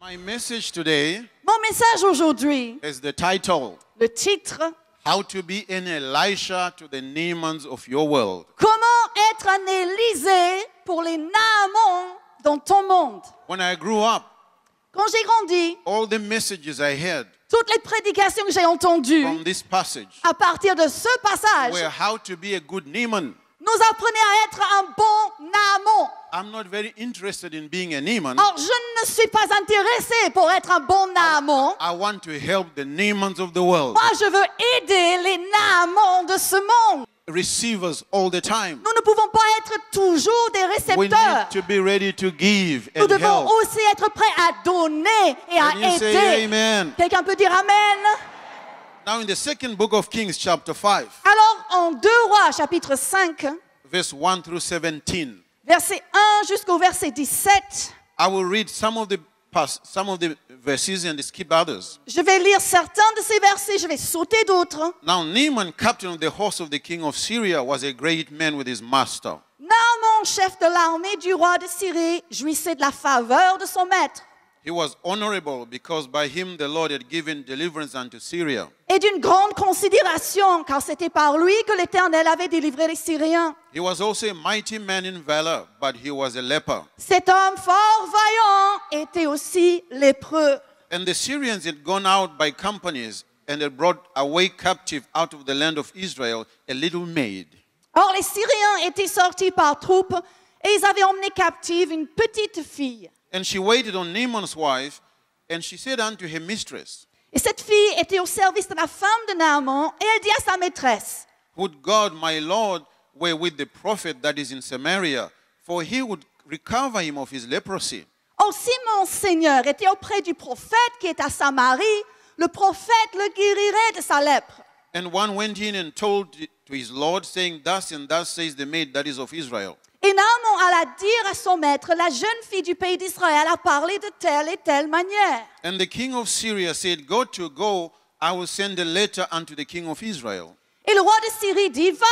My message today Mon message aujourd'hui, is the title, le titre, How to be an Elisha to the Naamans of your world. comment être un Élysée pour les Naamans dans ton monde. When I grew up, Quand j'ai grandi, all the messages I heard toutes les prédications que j'ai entendues from this passage à partir de ce passage were how to be a good Naaman. nous apprenaient à être un bon Naaman. I'm not very interested in being a Naaman. Or, je ne suis pas intéressée pour être un bon Naaman. I want to help the Naamans of the world, Moi, je veux aider les Naamans de ce monde. receivers all the time. Nous ne pouvons pas être toujours des We récepteurs. need to be ready to give Nous and devons help. aussi être prêts à donner et à Can you say aider. amen? Quelqu'un peut dire Amen? Now in the second book of Kings, chapter 5, Alors, en 2 Rois, chapitre 5, verse 1 through 17, verset 1 jusqu'au verset 17, I will read some of the verses and skip others. je vais lire certains de ces versets, je vais sauter d'autres. Now Naaman, captain of the horse of the king of Syria, was a great man with his master. Naaman, chef de l'armée du roi de Syrie, jouissait de la faveur de son maître He was honorable because by him the Lord had given deliverance unto Syria. et d'une grande considération, car c'était par lui que l'Éternel avait délivré les Syriens. He was also a mighty man in valor, but he was a leper. Cet homme fort vaillant était aussi lépreux. And the Syrians had gone out by companies and had brought away captive out of the land of Israel a little maid. Or, les Syriens étaient sortis par troupes et ils avaient emmené captive une petite fille. And she waited on Naaman's wife, and she said unto her mistress, Et cette fille était au service de la femme de Naaman et elle dit à sa maîtresse, Would God my Lord were with the prophet that is in Samaria, for he would recover him of his leprosy. or si mon Seigneur était auprès du prophète qui est à Samarie, le prophète le guérirait de sa lèpre. And one went in and told to his Lord, saying, Thus and thus says the maid that is of Israel. Et Naaman alla dire à son maître, la jeune fille du pays d'Israël a parlé de telle et telle manière. And the king of Syria said, Go, I will send a letter unto the king of Israel. Et le roi de Syrie dit, va,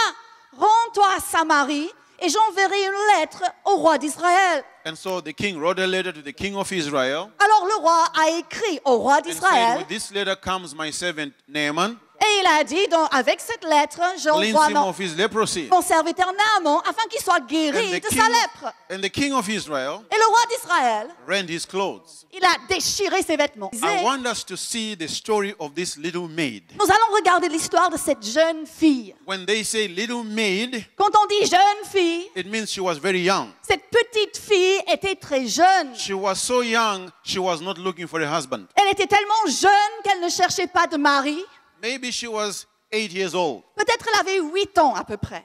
rends-toi à Samarie et j'enverrai une lettre au roi d'Israël. And so the king wrote a letter to the king of Israel Alors le roi a écrit au roi and said, d'Israël With this letter comes my servant Naaman, et il a dit, avec cette lettre, cleanse j'envoie him of his leprosy. mon serviteur Naaman afin qu'il soit guéri de sa lèpre. And the king of Israel Et le roi d'Israël, rent his clothes. il a déchiré ses vêtements. I want us to see the story of this little maid. Nous allons regarder l'histoire de cette jeune fille. When they say little maid, Quand on dit jeune fille, it means she was very young. cette petite fille était très jeune. She was so young, she was not looking for a husband. Elle était tellement jeune qu'elle ne cherchait pas de mari. Maybe she was 8 years old, Peut-être elle avait 8 ans à peu près.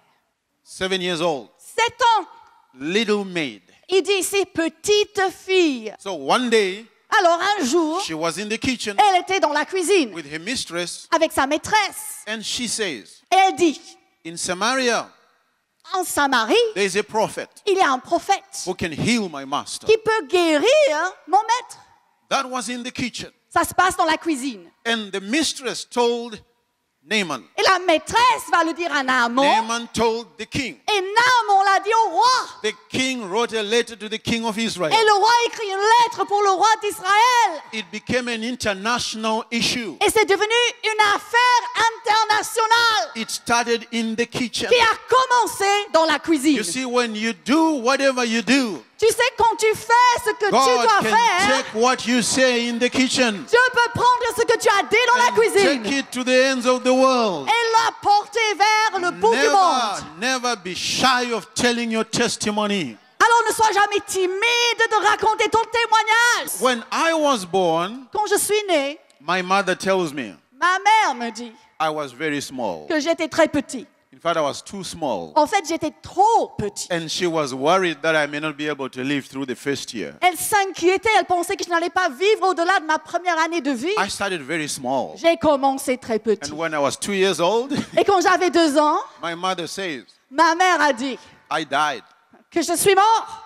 7 years old. 7 ans. Little maid. Il dit ici petite fille. So one day, Alors un jour, she was in the kitchen elle était dans la cuisine with her mistress, avec sa maîtresse. and she says, Et elle dit, In Samaria, en Samarie, there is a prophet il y a un prophète who can heal my master. qui peut guérir mon maître. That was in the kitchen. Ça se passe dans la cuisine. And the mistress told Naaman. Et la maîtresse va le dire à Naaman. Naaman told the king. Et Naaman l'a dit au roi. The king wrote a letter to the king of Israel. Et le roi écrit une lettre pour le roi d'Israël. It became an international issue. Et c'est devenu une affaire internationale It started in the kitchen. qui a commencé dans la cuisine. You see, when you do whatever you do, Tu sais, quand tu fais ce que tu God dois can faire, take what you say in the kitchen, Dieu peut prendre ce que tu as dit dans la and cuisine take it to the ends of the world. et l'apporter vers le bout du monde. Never be shy of telling your testimony. Alors ne sois jamais timide de raconter ton témoignage. When I was born, Quand je suis née, my mother tells me ma mère me dit I was very small. que j'étais très petit. In fact, I was too small. En fait, j'étais trop petit. And she was worried that I may not be able to live through the first year. Elle s'inquiétait, elle pensait que je n'allais pas vivre au-delà de ma première année de vie. I started very small. J'ai commencé très petit. And when I was 2 years old, Et quand j'avais 2 ans, my mother says, ma mère a dit I died. que je suis mort.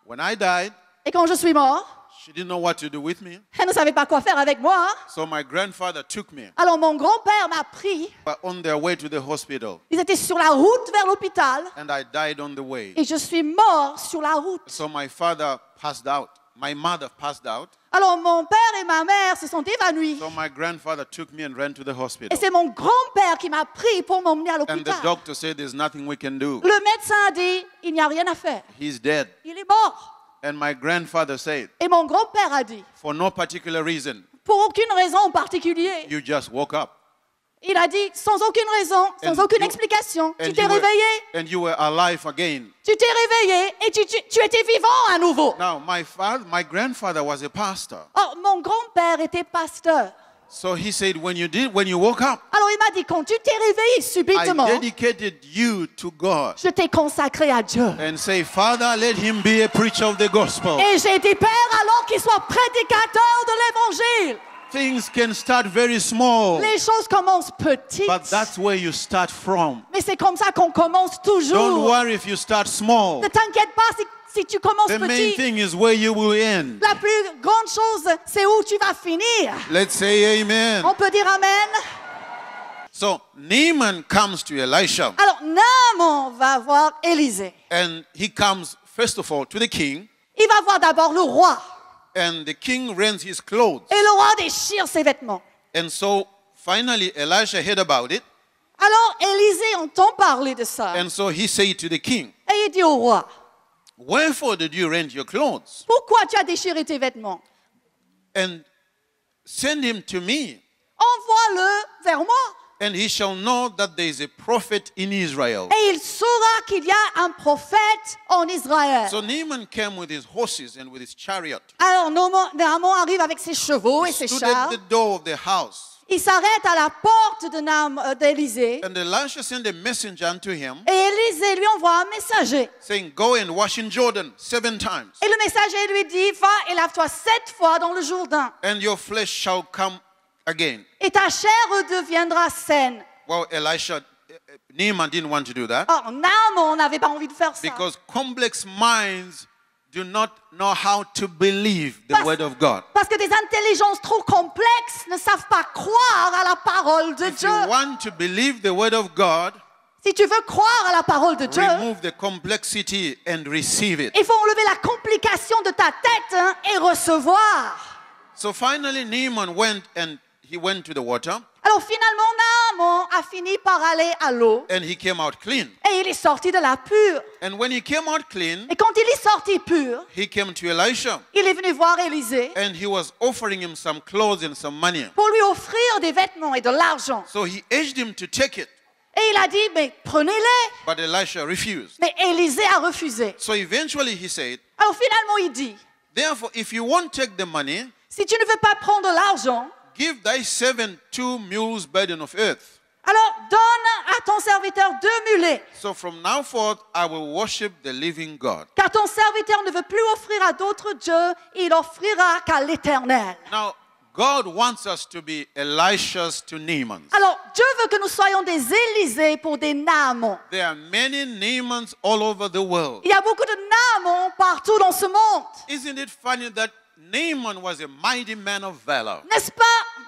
When I died, Et quand je suis mort, she didn't know what to do with me. elle ne savait pas quoi faire avec moi. So my grandfather took me. Alors mon grand-père m'a pris. But on their way to the hospital, Ils étaient sur la route vers l'hôpital. and I died on the way. Et je suis mort sur la route. So my father passed out. my mother passed out. Alors mon père et ma mère se sont évanouis. So my grandfather took me and ran to the Et hospital. c'est mon grand-père qui m'a pris pour m'emmener à And the l'hôpital. doctor said there's nothing we can do. Le médecin a dit, il n'y a rien à faire. He's dead. Il est mort. And my grandfather said, Et mon grand-père a dit, for no particular reason, pour aucune raison en particulier, you just woke up. il a dit, sans aucune raison, sans And aucune you- explication, tu And t'es you, were, réveillé, and you were alive again. tu t'es réveillé et tu étais vivant à nouveau. Now, my grandfather was a pastor. Oh, mon grand-père était pasteur. So he said, when you woke up, Alors il m'a dit, quand tu t'es réveillé I subitement, dedicated you to God. je t'ai consacré à Dieu. And say, Father, let him be a preacher of the gospel. Et j'ai dit, Père, alors qu'il soit prédicateur de l'évangile. Things can start very small, Les choses commencent petites, but that's where you start from. mais c'est comme ça qu'on commence Don't toujours. worry if you start small. Ne t'inquiète pas si tu commences The main petit. thing is where you will end. La plus grande chose, c'est où tu vas finir. Let's say amen. On peut dire Amen. So Naaman comes to Elisha, Alors, Naaman va voir Élisée. and he comes first of all to the king, Il va voir d'abord le roi. and the king rends his clothes. Et le roi déchire ses vêtements. And so finally Elisha heard about it, Alors, Élisée entend parler de ça. and so he said to the king, Et il dit au roi, wherefore did you rend your clothes? pourquoi tu as déchiré tes vêtements? And send him to me, Envoie-le vers moi. and he shall know that there is a prophet in Israel. Et il saura qu'il y a un prophète en Israël. So Naaman came with his horses and with his chariot. Alors, Naaman arrive avec ses chevaux et He ses stood chars. at the door of the house. Il s'arrête à la porte d'Élisée. And Elisha sent a messenger unto him, Et Élisée lui envoie un messager. saying, go and wash in Jordan 7 times, Et le messager lui dit, va et lave-toi 7 fois dans le Jourdain. and your flesh shall come again. Et ta chair redeviendra saine. Well, Naaman didn't want to do that, Or, Naaman n'avait pas envie de faire ça. because complex minds do not know how to believe the Parce- word of God. Parce que des intelligences trop complexes ne savent pas croire à la parole de If Dieu. you want to believe the word of God, Si tu veux croire à la parole de Dieu, remove the complexity and receive it. il faut enlever la complication de ta tête et recevoir. So finally Naaman went to the water, Alors finalement, Naaman a fini par aller à l'eau and he came out clean. et il est sorti de la pure. And when he came out clean, Et quand il est sorti pur, he came to Elisha, il est venu voir Élisée and he was offering him some clothes and some money. pour lui offrir des vêtements et de l'argent. So he urged him to take it, Et il a dit, mais prenez-les. but Elisha refused. Mais Élisée a refusé. So eventually he said, Alors finalement, il dit, therefore, if you won't take the money, si tu ne veux pas prendre l'argent, give thy servant 2 mules burden of earth. alors donne à ton serviteur 2 mulets. So from now forth, I will worship the living God. Car ton serviteur ne veut plus offrir à d'autres dieux, il offrira qu'à l'Éternel. Now, God wants us to be Elishas to Naamans. Alors, Dieu veut que nous soyons des Élisées pour des Naamans. There are many Naamans all over the world. Il y a beaucoup de Naamans partout dans ce monde. Isn't it funny that Naaman was a mighty man of valor? N'est-ce pas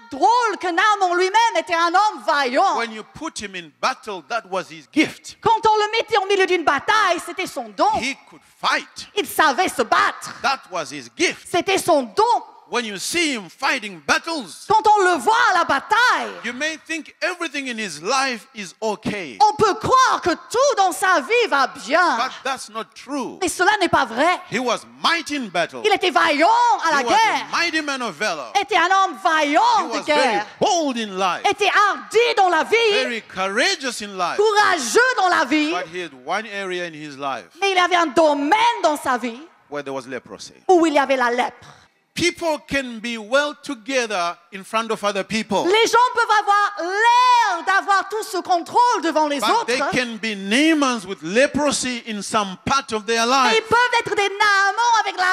drôle que Naaman lui-même était un homme vaillant? When you put him in battle, that was his gift. Quand on le mettait au milieu d'une bataille, c'était son don. He could fight. Il savait se battre. That was his gift. C'était son don. When you see him fighting battles, Quand on le voit à la bataille, you may think everything in his life is okay. on peut croire que tout dans sa vie va bien. But that's not true. Mais cela n'est pas vrai. He was mighty in battle. Il était vaillant à la He was guerre. a mighty man of valor. Était un homme He vaillant de was very guerre. bold in life, Était hardi dans la vie. very courageous in life. Courageux dans la vie. But he had one area in his life Mais il avait un domaine dans sa vie where there was leprosy. où il y avait la lèpre. People can be well together in front of other people, Les gens peuvent avoir l'air d'avoir tout ce contrôle devant les but they autres. can be Naamans with leprosy in some part of their Mais life. ils peuvent être des Naamans avec la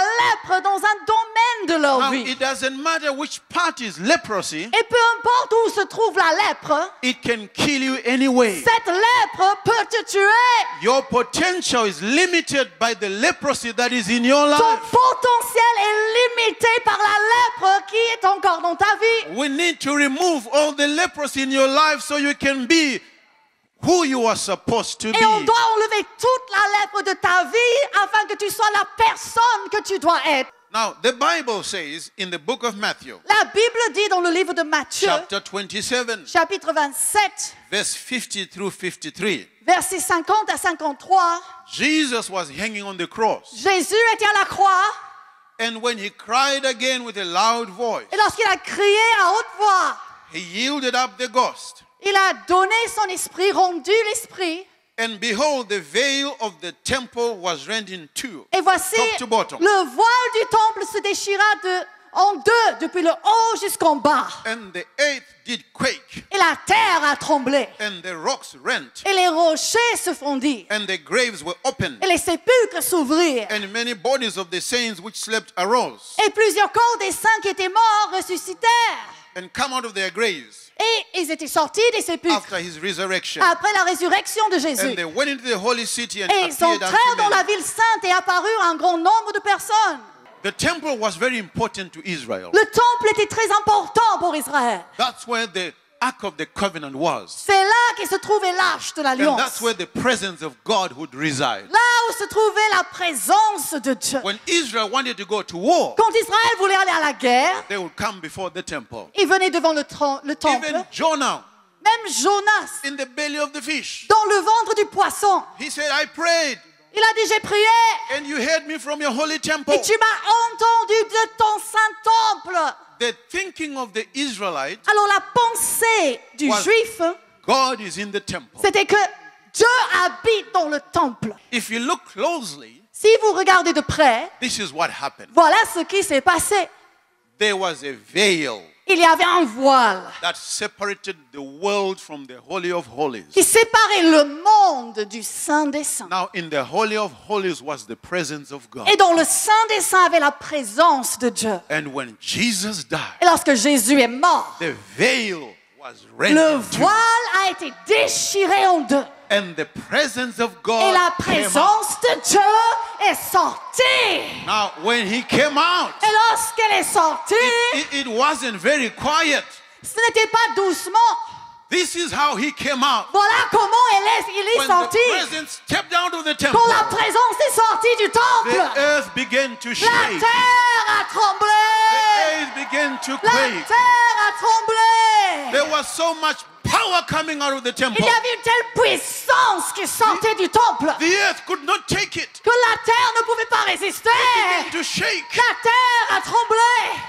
lèpre dans un domaine de leur Now, vie. it doesn't matter which part is leprosy, Et peu importe où se trouve la lèpre, it can kill you anyway. cette lèpre peut te tuer. Your potential is limited by the leprosy that is in your Ton life. potentiel est limité par la lèpre qui est encore dans ta vie. We need to remove all the leprosy in your life so you can be who you are supposed to Et on be. doit enlever toute la lèpre de ta vie afin que tu sois la personne que tu dois être. Now, the Bible says in the book of Matthew, La Bible dit dans le livre de Matthieu, chapter 27, chapitre 27, verse 50 through 53, versets 50 à 53, Jesus was hanging on the cross. Jésus était à la croix And when he cried again with a loud voice, et lorsqu'il a crié à haute voix, he yielded up the ghost. il a donné son esprit, rendu l'esprit. And behold, the veil of the temple was rent in two, Et voici, top to bottom. le voile du temple se déchira en deux, depuis le haut jusqu'en bas. And the earth did quake, Et la terre a tremblé. and the rocks rent, Et les rochers se fondirent. and the graves were opened, Et les sépulcres s'ouvrirent. and many bodies of the saints which slept arose, Et plusieurs corps des saints qui étaient morts ressuscitèrent. and come out of their graves Et ils étaient sortis des sépulcres after his resurrection. après la résurrection de Jésus. And they went into the holy city and Et ils appeared entrèrent unto dans many. la ville sainte et apparurent à un grand nombre de personnes. The temple was very important to Israel. Le temple était très important pour Israël. That's where the Ark of the Covenant was. C'est là qu'est se trouvait l'arche de And l'alliance. that's where the presence of God would reside. Là où se trouvait la présence de Dieu. When Israel wanted to go to war, Quand Israël voulait aller à la guerre, they would come before the temple. il venait devant le temple. Even Jonah, Même Jonas, in the belly of the fish, dans le ventre du poisson, he said, I prayed, il a dit, j'ai prié and you heard me from your holy temple. et tu m'as entendu de ton saint temple. The thinking of the Israelite, Alors la pensée du Was- juif, God is in the temple. c'était que Dieu habite dans le temple. If you look closely, Si vous regardez de près, this is what happened. voilà ce qui s'est passé. There was a veil Il y avait un voile that separated the world from the Holy of Holies. qui séparait le monde du Saint des Saints. Now, in the Holy of Holies was the presence of God. Et dans le Saint des Saints avait la présence de Dieu. And when Jesus died, Et lorsque Jésus est mort, the veil was rent le in two, voile a été déchiré en deux. and the presence of Et God la came out. présence de Dieu est sortie. Now, when he came out, Et lorsqu'elle est sortie, it wasn't very quiet. ce n'était pas doucement. This is how he came out. Voilà comment il est When sorti. the presence stepped out of the temple, Quand la présence est sortie du the temple, earth began to la shake. terre a The tremblé. earth began to La quake. terre a tremblé. There was so much power coming out of the Il temple. y avait une telle puissance qui sortait du temple The earth could not take it. que la terre ne pouvait pas résister. It began to shake. La terre a tremblé.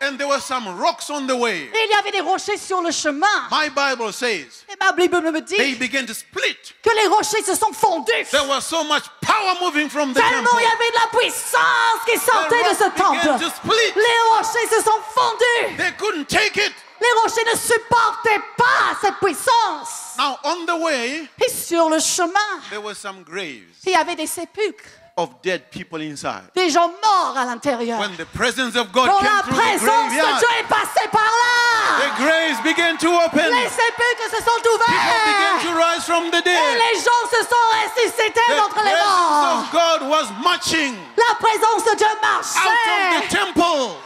And there were some rocks on the way. Et il y avait des rochers sur le chemin. My Bible says Et ma Bible me dit they began to split. que les rochers se sont fondus. There was so much power moving from the Tellement temple. il y avait de la puissance qui sortait de ce rocks began temple. to split. Les rochers se sont fondus. They couldn't take it. Les rochers ne supportaient pas cette puissance. Now, on the way, Et sur le chemin, there were some graves il y avait des sépulcres, of dead people inside. des gens morts à l'intérieur. When the presence of God Quand came la through the présence de graveyard, Dieu est passée par là, the graves began to open. les sépulcres se sont People began ouverts. to rise from the Et dead. les gens se sont ressuscités The d'entre les presence morts. of God was marching La présence de Dieu out of marchait the temple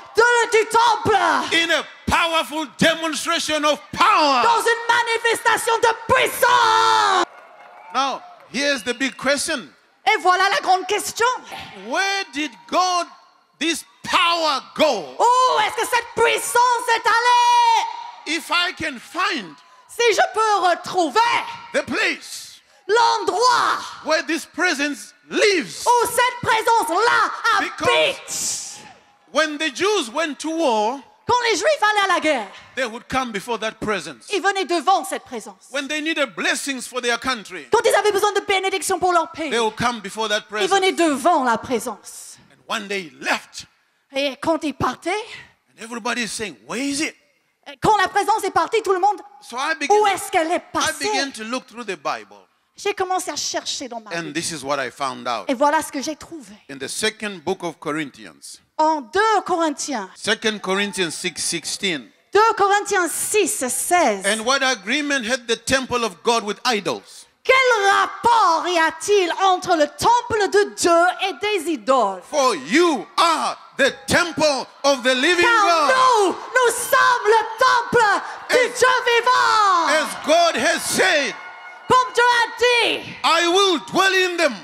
du temple in a powerful demonstration of power. dans une manifestation de puissance. Now, here's the big question. Et voilà la grande question. Where did God, this power, go? Où est-ce que cette puissance est allée? If I can find Si je peux retrouver the place l'endroit where this presence lives. où cette présence-là Because- habite. When the Jews went to war, Quand les Juifs allaient à la guerre, they would come before that presence. ils venaient devant cette présence. When they needed blessings for their country, Quand ils avaient besoin de bénédiction pour leur pays, they would come before that ils presence. venaient devant la présence. And one day he left, Et quand ils partaient, and everybody is saying, where is it? quand la présence est partie, tout le monde, So I où est-ce qu'elle est I passée? began to look through the Bible, J'ai commencé à chercher dans ma and Bible. this is what I found out. Et voilà ce que j'ai trouvé. In the second book of Corinthians, En 2 Corinthiens, 2 Corinthians 6:16. 2 Corinthiens 6, 16. And what agreement had the temple of God with idols? Quel rapport y a-t-il entre le temple de Dieu et des idoles? For you are the temple of the living Car God. nous sommes le temple du As- Dieu vivant. As God has said, Comme Dieu a dit, I will dwell in them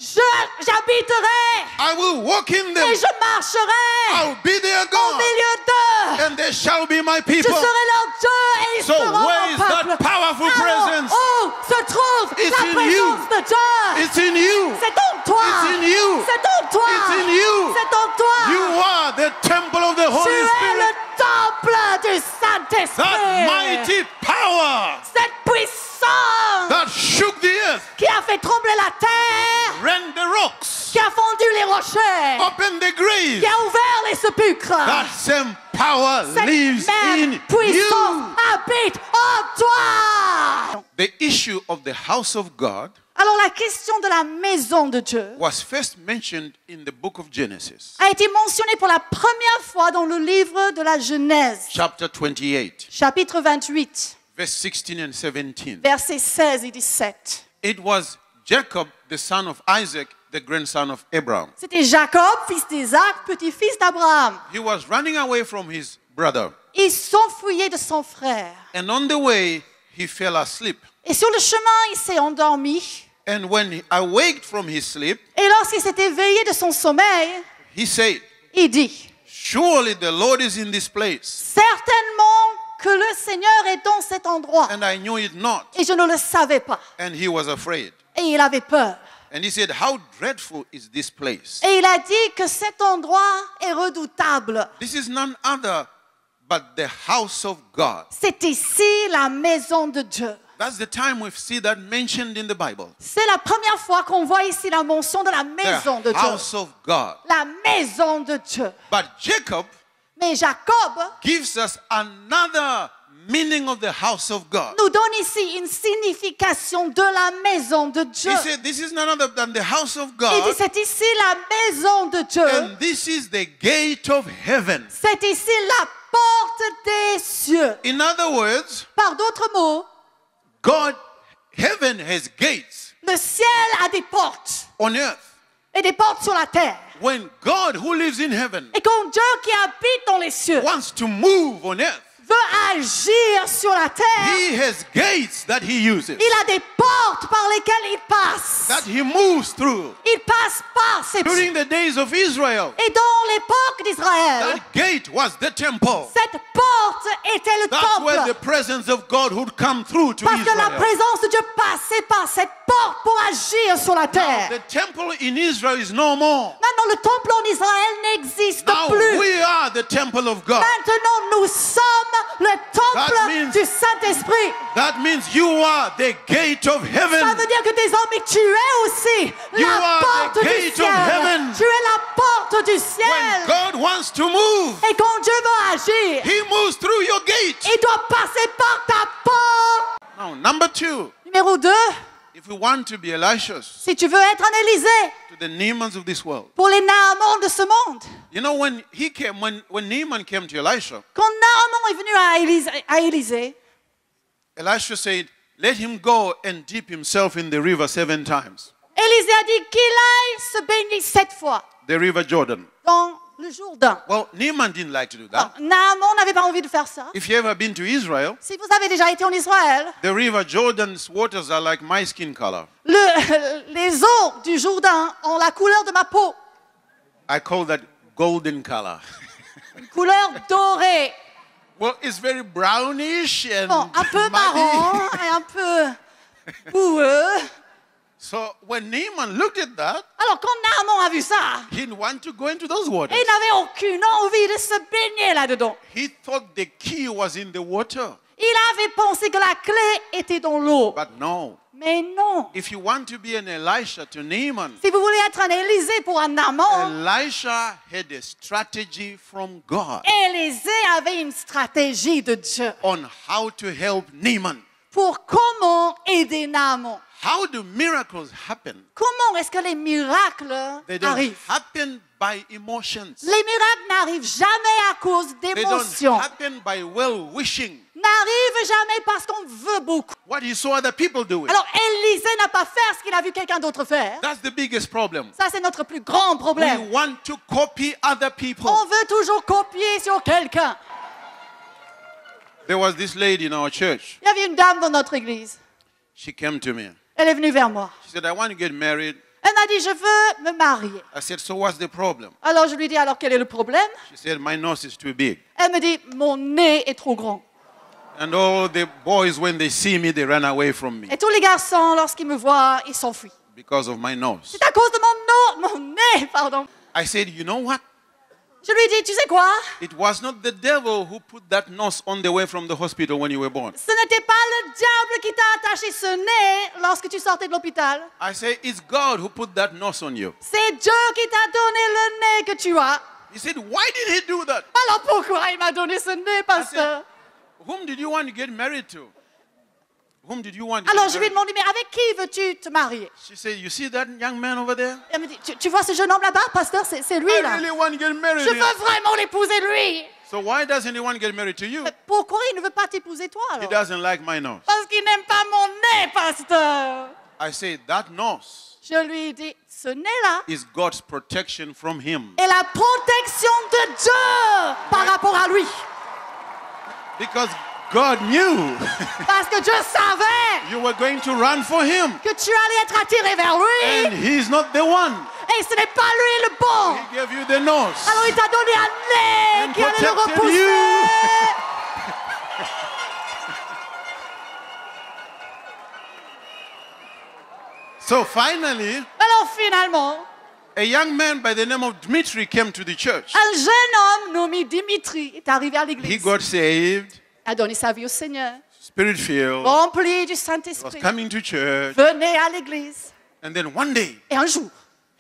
J'habiterai I will walk in et them. je marcherai I will be their au God. milieu d'eux. And they shall be my Je people. serai leur Dieu et ils So seront where mon is peuple. that powerful Alors, presence? où se trouve It's la in présence you. de Dieu? It's in you. C'est en toi. It's in you. C'est en toi. It's in you. C'est en toi. You are the temple of the Tu Holy es Spirit. le temple du Saint-Esprit. That mighty power Cette puissance that shook the earth, qui a fait trembler la terre, rent the rocks, qui a fondu les rochers, opened the grave. qui a ouvert les sépulcres. That same power Cette lives même in puissance you. habite en toi. The issue of the house of God Alors la question de la maison de Dieu was first mentioned in the book of Genesis, a été mentionnée pour la première fois dans le livre de la Genèse, chapter 28, chapitre 28, verse 16 and 17. versets 16 et 17. It was Jacob, the son of Isaac, the grandson of Abraham. C'était Jacob, fils d'Isaac, petit-fils d'Abraham. He was running away from his brother, Il s'enfuyait de son frère. and on the way, he fell asleep. Et sur le chemin, il s'est endormi. And when he awaked from his sleep, Et lorsqu'il s'est éveillé de son sommeil, he said, il dit, "Surely the Lord is in this place, certainement que le Seigneur est dans cet endroit. and I knew it not." Et je ne le savais pas. And he was afraid. Et il avait peur. And he said, "How dreadful is this place? Et il a dit que cet endroit est redoutable. This is none other but the house of God." C'est ici la maison de Dieu. That's the time we see that mentioned in the Bible. C'est la première fois qu'on voit ici la mention de la maison de The Dieu. house of God. La maison de Dieu. But Jacob Mais Jacob gives us another meaning of the house of God. nous donne ici une signification de la maison de Dieu. He said, "This is none other than the house of Il God, dit, c'est ici la maison de Dieu. and this is the gate of heaven." C'est ici la porte des cieux. In other words, Par d'autres mots, God, heaven has gates le ciel a des portes on earth. et des portes sur la terre. When God, who lives in heaven, Et quand Dieu qui habite dans les cieux wants to move on earth, veut agir sur la terre, He has gates that He uses, il a des portes par lesquelles il passe. that He moves through. Il passe par ces portes. During the days of Israel, Et dans l'époque d'Israël, that gate was the temple. cette porte était le That's where the temple. presence of God would come through to Parce que la Israel. présence de Dieu passait par cette porte pour agir sur la Now, terre. the temple in Israel is no more. Maintenant, le temple en Israël n'existe Now plus. we are the temple of God. Maintenant, nous sommes le temple That means- du Saint-Esprit. That means you are the gate of Ça heaven. veut dire que désormais tu es aussi You la are porte the du gate of ciel. heaven. Tu es la porte du When ciel. God wants to move, Et quand Dieu veut agir, He moves through your gate. il doit passer par ta porte. Now, number two, Numéro 2, if we want to be Elishas si tu veux être un Élysée to the Naamans of this world, pour les Naamans de ce monde. you know, when he came, when Naaman came to Elisha, Quand Naaman est venu à Élysée, Elisha said, "Let him go and dip himself in the river 7 times, Élysée a dit qu'il aille se baigner 7 fois the river Jordan." dans le Jourdain. Well, Naaman didn't like to do that. Naaman n'avait pas envie de faire ça. If you've ever been to Israel, Si vous avez déjà été en Israël, the river Jordan's waters are like my skin color. les eaux du Jourdain ont la couleur de ma peau, I call that golden color. une couleur dorée. Well, it's very brownish and Bon, un peu muddy. marron et un peu boueux. So when Naaman looked at that, Alors quand Naaman a vu ça, he didn't want to go into those waters. il n'avait aucune envie de se baigner là-dedans. He thought the key was in the water. Il avait pensé que la clé était dans l'eau. But no. Mais non. If you want to be an Elisha to Naaman, Si vous voulez être un Élysée pour un Naaman, Elisha had a strategy from God Élysée avait une stratégie de Dieu on how to help Naaman. pour comment aider Naaman. How do miracles happen? Comment est-ce que les miracles They don't arrivent? happen by emotions. Les miracles n'arrivent jamais à cause They don't d'émotions. happen by well-wishing. N'arrivent jamais parce qu'on veut beaucoup. What he saw other people doing. Alors Élysée n'a pas fait ce qu'il a vu quelqu'un d'autre faire. That's the biggest problem. Ça, c'est notre plus grand We problème. want to copy other people. On veut toujours copier sur quelqu'un. There was this lady in our church. Il y avait une dame dans notre église. She came to me. Elle est venue vers moi. She said, "I want to get married, Elle m'a dit, je veux me marier. I said, so what's the problem? Alors je lui ai dit, alors quel est le problème? She said, my nose is too big. Elle me dit, mon nez est trop grand. And all the boys, when they see me, they run away from me Et tous les garçons, lorsqu'ils me voient, ils s'enfuient. because of my nose. C'est à cause de mon nez, pardon. I said, you know what? Je lui ai dit, tu sais quoi? It was not the devil who put that nose on the way from the hospital when you were born. Ce n'était pas le diable qui t'a attaché ce nez lorsque tu sortais de l'hôpital. I say, it's God who put that nose on you. C'est Dieu qui t'a donné le nez que tu as. He said, why did he do that? Alors pourquoi il m'a donné ce nez, pasteur? Whom did you want to get married to? Whom did you want to Alors get je lui ai married demandé, mais avec qui veux-tu te marier? to? She said, you see that young man over there? Elle me dit, tu vois ce jeune homme là-bas, pasteur, c'est lui I là. really want to get married Je to him. veux vraiment l'épouser lui. So why doesn't he want to get married to you? Mais pourquoi il ne veut pas t'épouser toi He alors? doesn't like my nose. Parce qu'il n'aime pas mon nez, pasteur. I say, that nose Je lui ai dit, ce nez-là is God's protection from him. est la protection de Dieu par rapport à lui. Because God knew Parce que Dieu savait you were going to run for him. que tu allais être attiré vers lui. And he's not the one. Et ce n'est pas lui le bon. He gave you the nose. Alors il t'a donné un nez And qui allait le protected repousser. you. So finally, Alors finalement, a young man by the name of Dmitri came to the church. un jeune homme nommé Dimitri est arrivé à He l'église. got saved, A donné sa vie au Seigneur. spirit-filled, Rempli du was Saint-Esprit. coming to church. Venez à l'église. And then one day, Et un jour,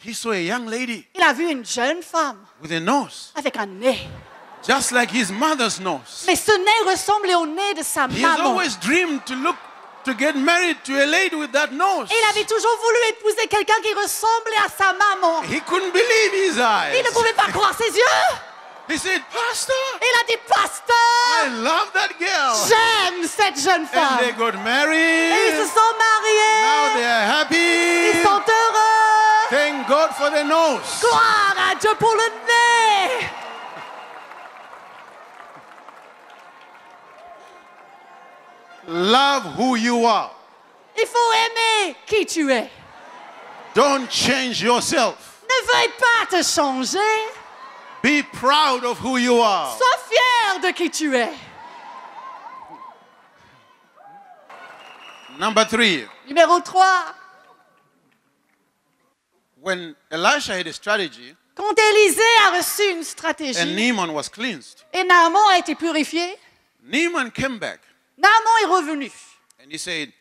he saw a young lady il a vu une jeune femme with a nose, avec un nez. just like his mother's nose. Mais ce nez ressemblait au nez de sa He has maman. always dreamed to get married to a lady with that nose. Et il avait toujours voulu épouser quelqu'un qui ressemblait à sa maman. He couldn't believe his eyes. Il ne pouvait pas croire ses yeux. He said, Pastor, Il a dit, I pasteur, love that girl. j'aime cette jeune And they femme. got Et ils se married. sont Now they mariés. are Ils happy. sont heureux. Thank God for the nose. Gloire à Dieu pour le nez. Love who you are. Il faut aimer qui tu es. Don't change yourself. Ne veuille pas te changer. Be proud of who you are. Sois fier de qui tu es. Number 3. Numéro 3. When Elisha had a strategy Quand Élisée a reçu une and stratégie Naaman was cleansed, et Naaman a été purifié, Naaman came back Naaman est revenu. and he said,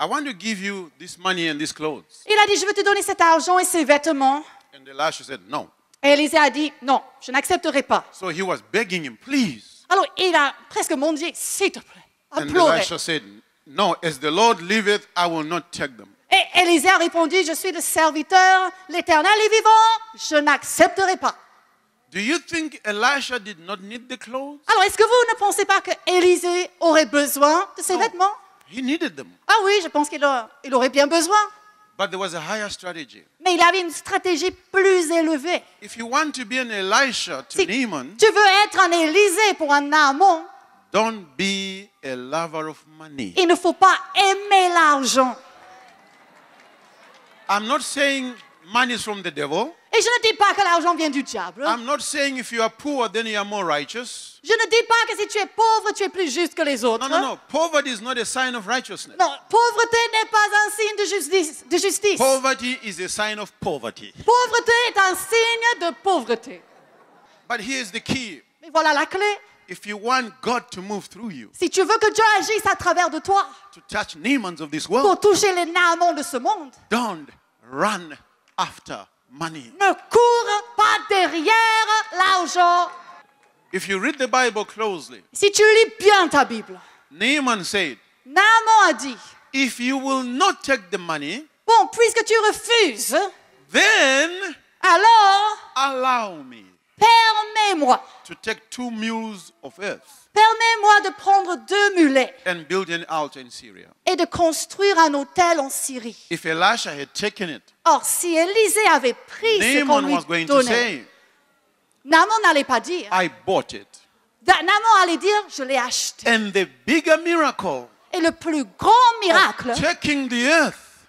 I want to give you this money and these clothes. Il a dit, je veux te donner cet argent et ces vêtements. And Elisha said, no. Et Élisée a dit, non, je n'accepterai pas. So he was begging him, please. Alors il a presque mendié, s'il te plaît, And imploré. Elisha said, no, as the Lord liveth, I will not take them. Et Élisée a répondu, je suis le serviteur, l'Éternel est vivant, je n'accepterai pas. Do you think Elisha did not need the clothes? Alors est-ce que vous ne pensez pas que Élisée aurait besoin de ces No. vêtements? He needed them. Ah oui, je pense qu'il aurait bien besoin. But there was a higher strategy. Mais il avait une stratégie plus élevée. If you want to be an Elisha to Si Naaman, tu veux être un Élisée pour un Naaman, don't be a lover of money. il ne faut pas aimer l'argent. I'm not saying money is from the devil. Et je ne dis pas que l'argent vient du diable. I'm not saying if you are poor, then you are more righteous. Je ne dis pas que si tu es pauvre, tu es plus juste que les autres. No, no, no. Poverty is not a sign of righteousness. Non, pauvreté n'est pas un signe de justice. Poverty is a sign of poverty. Pauvreté est un signe de pauvreté. But here's the key. Mais voilà la clé. If you want God to move through you, Si tu veux que Dieu agisse à travers de toi to touch Naamans of this pour world, toucher les Naamans de ce monde, don't run after money. ne cours pas derrière l'argent. If you read the Bible closely, Si tu lis bien ta Bible, Naaman said, Naaman a dit, if you will not take the money, bon, puisque tu refuses, then alors allow me permets-moi. to take 2 mules of earth Permets-moi de prendre 2 mulets and build an altar in Syria. et de construire un autel en Syrie. If Elisha had taken it, Or, si Élisée avait pris ce qu'on Naaman lui was going to donnait, say, Naaman n'allait pas dire. I bought it. Naaman allait dire, je l'ai acheté. And the bigger miracle, Et le plus grand miracle taking the earth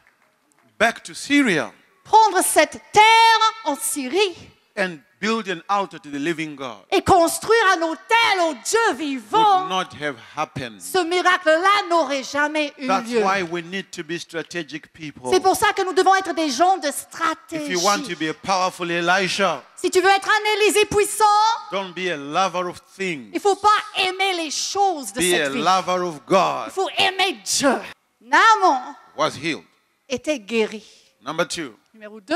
back to Syria, prendre cette terre en Syrie and build an altar to the living God et construire un autel au Dieu would vivant, not have happened. ce miracle-là n'aurait jamais eu That's lieu. why we need to be strategic people. C'est pour ça que nous devons être des gens de If you want to stratégie. be a powerful Elisha, Si tu veux être un Élisée puissant, don't be a lover of il ne things. faut pas aimer les choses de Be a cette vie. lover of Il God. faut aimer Dieu. Naaman Was healed. était guéri. Number 2, Numéro 2,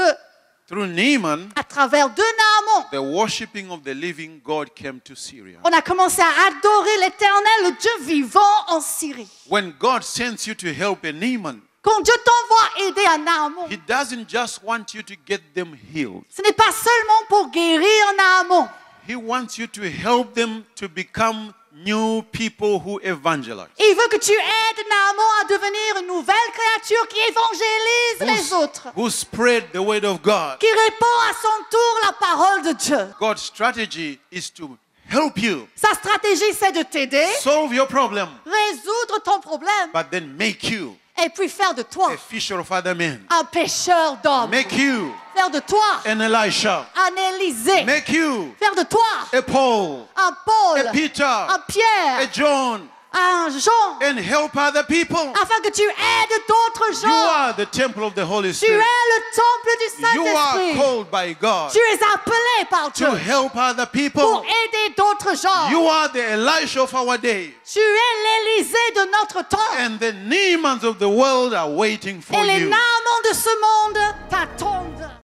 through Naaman, à travers de Naaman, the worshipping of the living God came to Syria. on a commencé à adorer l'Éternel, le Dieu vivant en Syrie. When God sends you to help a Naaman, Quand Dieu t'envoie aider un Naaman, He doesn't just want you to get them healed. ce n'est pas seulement pour guérir Naaman. He wants you to help them to become new people who evangelize. Il veut que tu aides Naaman à devenir une nouvelle créature qui évangélise les autres, Who spread the word of God. qui répand à son tour la parole de Dieu. God's strategy is to help you Sa stratégie, c'est de t'aider, solve your problem, résoudre ton problème, but then make you et puis faire de toi a fisher of other men. un pêcheur d'hommes. Make you Faire de toi an Elisha. un Élisée. Make you Faire de toi a Paul, un Paul, a Peter, un a Pierre, John, un Jean, and help other people. afin que tu aides d'autres You gens. are the temple of the Holy Tu es Spirit. le temple du You are Saint-Esprit. called by God Tu es appelé par Dieu to help other pour people. aider d'autres gens. You are the Elisha of our day. Tu es l'Élysée de notre temps. And the Naamans of the world are waiting for Et les you. Naamans de ce monde t'attendent.